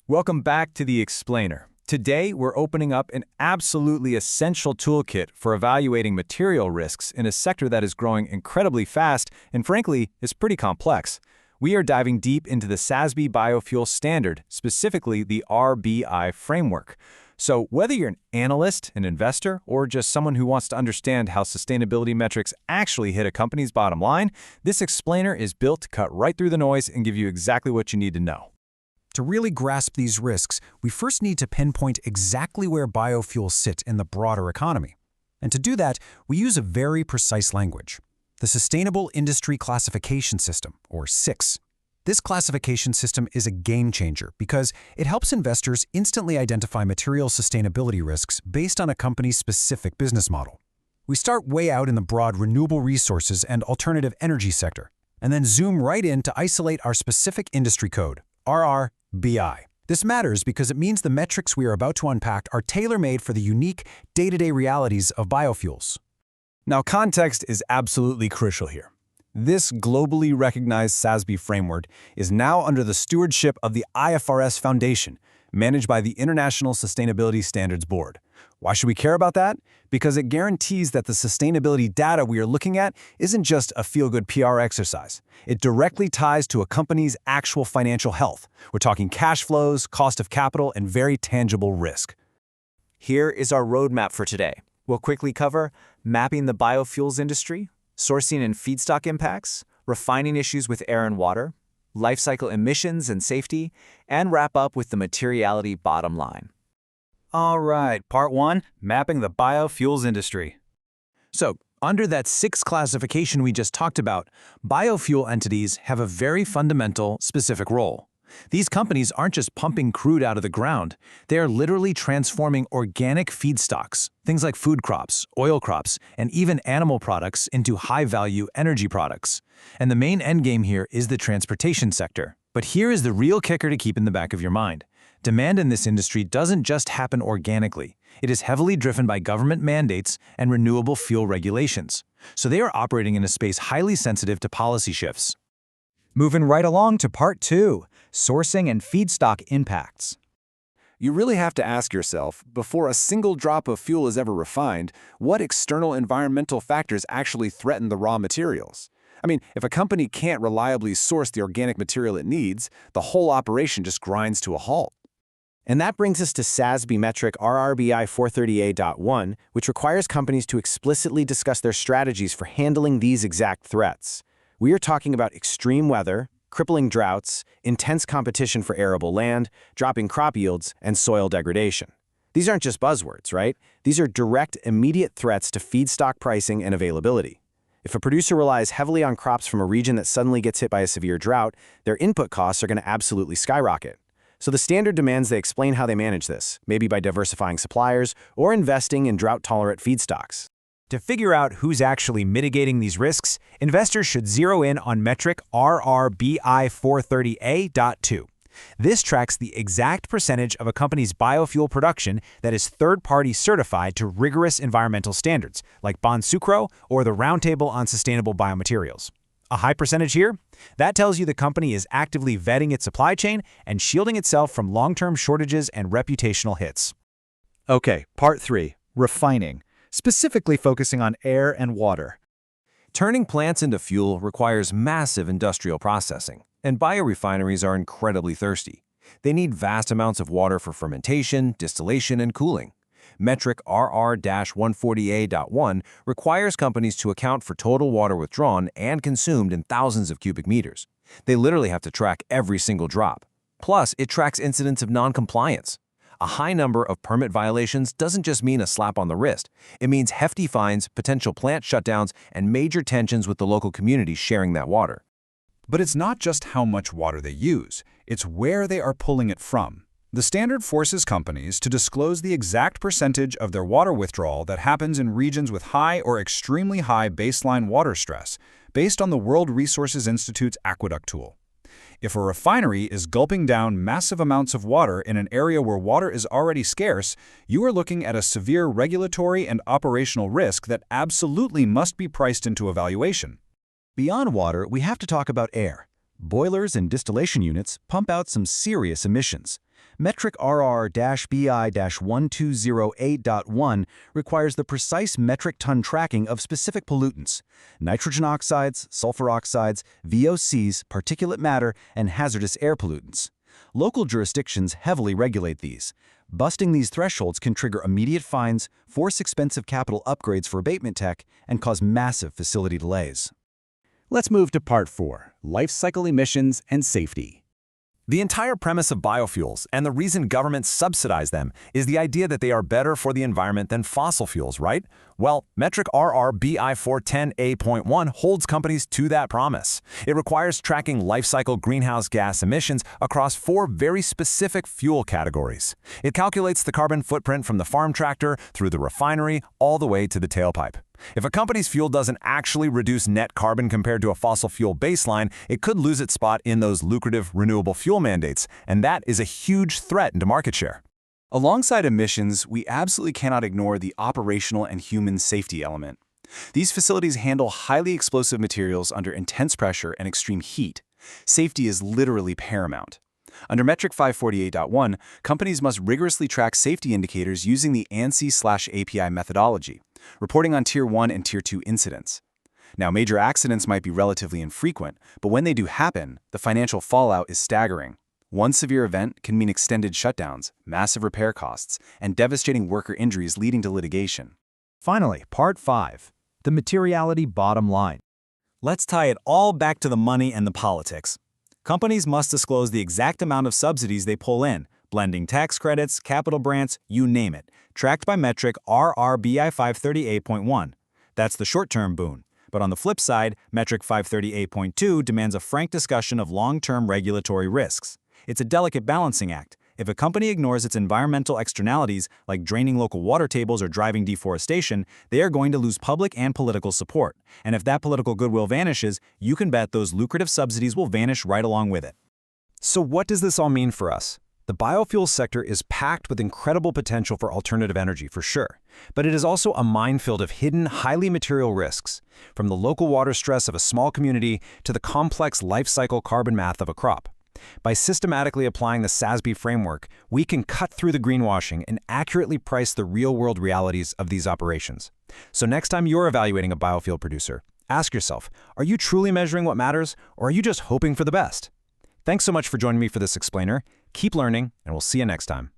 Welcome back to The Explainer. Today, we're opening up an absolutely essential toolkit for evaluating material risks in a sector that is growing incredibly fast and, frankly, is pretty complex. We are diving deep into the SASB Biofuels standard, specifically the RBI framework. So whether you're an analyst, an investor, or just someone who wants to understand how sustainability metrics actually hit a company's bottom line, this explainer is built to cut right through the noise and give you exactly what you need to know. To really grasp these risks, we first need to pinpoint exactly where biofuels sit in the broader economy. And to do that, we use a very precise language: the Sustainable Industry Classification System, or SICS. This classification system is a game changer because it helps investors instantly identify material sustainability risks based on a company's specific business model. We start way out in the broad renewable resources and alternative energy sector, and then zoom right in to isolate our specific industry code, RRBI. This matters because it means the metrics we are about to unpack are tailor-made for the unique, day-to-day realities of biofuels. Now, context is absolutely crucial here. This globally recognized SASB framework is now under the stewardship of the IFRS Foundation, managed by the International Sustainability Standards Board. Why should we care about that? Because it guarantees that the sustainability data we are looking at isn't just a feel-good PR exercise. It directly ties to a company's actual financial health. We're talking cash flows, cost of capital, and very tangible risk. Here is our roadmap for today. We'll quickly cover mapping the biofuels industry, sourcing and feedstock impacts, refining issues with air and water, life cycle emissions and safety, and wrap up with the materiality bottom line. All right, part one, mapping the biofuels industry. So, under that SICS classification we just talked about, biofuel entities have a very fundamental, specific role. These companies aren't just pumping crude out of the ground. They are literally transforming organic feedstocks, things like food crops, oil crops, and even animal products into high-value energy products. And the main endgame here is the transportation sector. But here is the real kicker to keep in the back of your mind. Demand in this industry doesn't just happen organically. It is heavily driven by government mandates and renewable fuel regulations. So they are operating in a space highly sensitive to policy shifts. Moving right along to part two, sourcing and feedstock impacts. You really have to ask yourself, before a single drop of fuel is ever refined, what external environmental factors actually threaten the raw materials? I mean, if a company can't reliably source the organic material it needs, the whole operation just grinds to a halt. And that brings us to SASB metric RRBI 430A.1, which requires companies to explicitly discuss their strategies for handling these exact threats. We are talking about extreme weather, crippling droughts, intense competition for arable land, dropping crop yields, and soil degradation. These aren't just buzzwords, right? These are direct, immediate threats to feedstock pricing and availability. If a producer relies heavily on crops from a region that suddenly gets hit by a severe drought, their input costs are going to absolutely skyrocket. So the standard demands they explain how they manage this, maybe by diversifying suppliers or investing in drought-tolerant feedstocks. To figure out who's actually mitigating these risks, investors should zero in on metric RRBI 430A.2. This tracks the exact percentage of a company's biofuel production that is third-party certified to rigorous environmental standards, like Bonsucro or the Roundtable on Sustainable Biomaterials. A high percentage here? That tells you the company is actively vetting its supply chain and shielding itself from long-term shortages and reputational hits. Okay, part three, refining, specifically focusing on air and water. Turning plants into fuel requires massive industrial processing, and biorefineries are incredibly thirsty. They need vast amounts of water for fermentation, distillation, and cooling. Metric RR-140A.1 requires companies to account for total water withdrawn and consumed in thousands of cubic meters. They literally have to track every single drop. Plus, it tracks incidents of non-compliance. A high number of permit violations doesn't just mean a slap on the wrist. It means hefty fines, potential plant shutdowns, and major tensions with the local community sharing that water. But it's not just how much water they use, it's where they are pulling it from. The standard forces companies to disclose the exact percentage of their water withdrawal that happens in regions with high or extremely high baseline water stress, based on the World Resources Institute's aqueduct tool. If a refinery is gulping down massive amounts of water in an area where water is already scarce, you are looking at a severe regulatory and operational risk that absolutely must be priced into evaluation. Beyond water, we have to talk about air. Boilers and distillation units pump out some serious emissions. Metric RR-BI-1208.1 requires the precise metric ton tracking of specific pollutants: nitrogen oxides, sulfur oxides, VOCs, particulate matter, and hazardous air pollutants. Local jurisdictions heavily regulate these. Busting these thresholds can trigger immediate fines, force expensive capital upgrades for abatement tech, and cause massive facility delays. Let's move to Part 4, Life Cycle Emissions and Safety. The entire premise of biofuels, and the reason governments subsidize them, is the idea that they are better for the environment than fossil fuels, right? Well, metric RR-BI-410A.1 holds companies to that promise. It requires tracking life cycle greenhouse gas emissions across 4 very specific fuel categories. It calculates the carbon footprint from the farm tractor through the refinery all the way to the tailpipe. If a company's fuel doesn't actually reduce net carbon compared to a fossil fuel baseline, it could lose its spot in those lucrative renewable fuel mandates, and that is a huge threat into market share. Alongside emissions, we absolutely cannot ignore the operational and human safety element. These facilities handle highly explosive materials under intense pressure and extreme heat. Safety is literally paramount. Under Metric 548.1, companies must rigorously track safety indicators using the ANSI/API methodology, reporting on Tier 1 and Tier 2 incidents. Now, major accidents might be relatively infrequent, but when they do happen, the financial fallout is staggering. One severe event can mean extended shutdowns, massive repair costs, and devastating worker injuries leading to litigation. Finally, Part 5, the materiality bottom line. Let's tie it all back to the money and the politics. Companies must disclose the exact amount of subsidies they pull in, blending tax credits, capital grants, you name it, tracked by metric RR-BI 538.1. That's the short-term boon. But on the flip side, metric 538.2 demands a frank discussion of long-term regulatory risks. It's a delicate balancing act. If a company ignores its environmental externalities, like draining local water tables or driving deforestation, they are going to lose public and political support. And if that political goodwill vanishes, you can bet those lucrative subsidies will vanish right along with it. So what does this all mean for us? The biofuels sector is packed with incredible potential for alternative energy, for sure. But it is also a minefield of hidden, highly material risks, from the local water stress of a small community to the complex life cycle carbon math of a crop. By systematically applying the SASB framework, we can cut through the greenwashing and accurately price the real-world realities of these operations. So next time you're evaluating a biofuel producer, ask yourself, are you truly measuring what matters, or are you just hoping for the best? Thanks so much for joining me for this explainer. Keep learning, and we'll see you next time.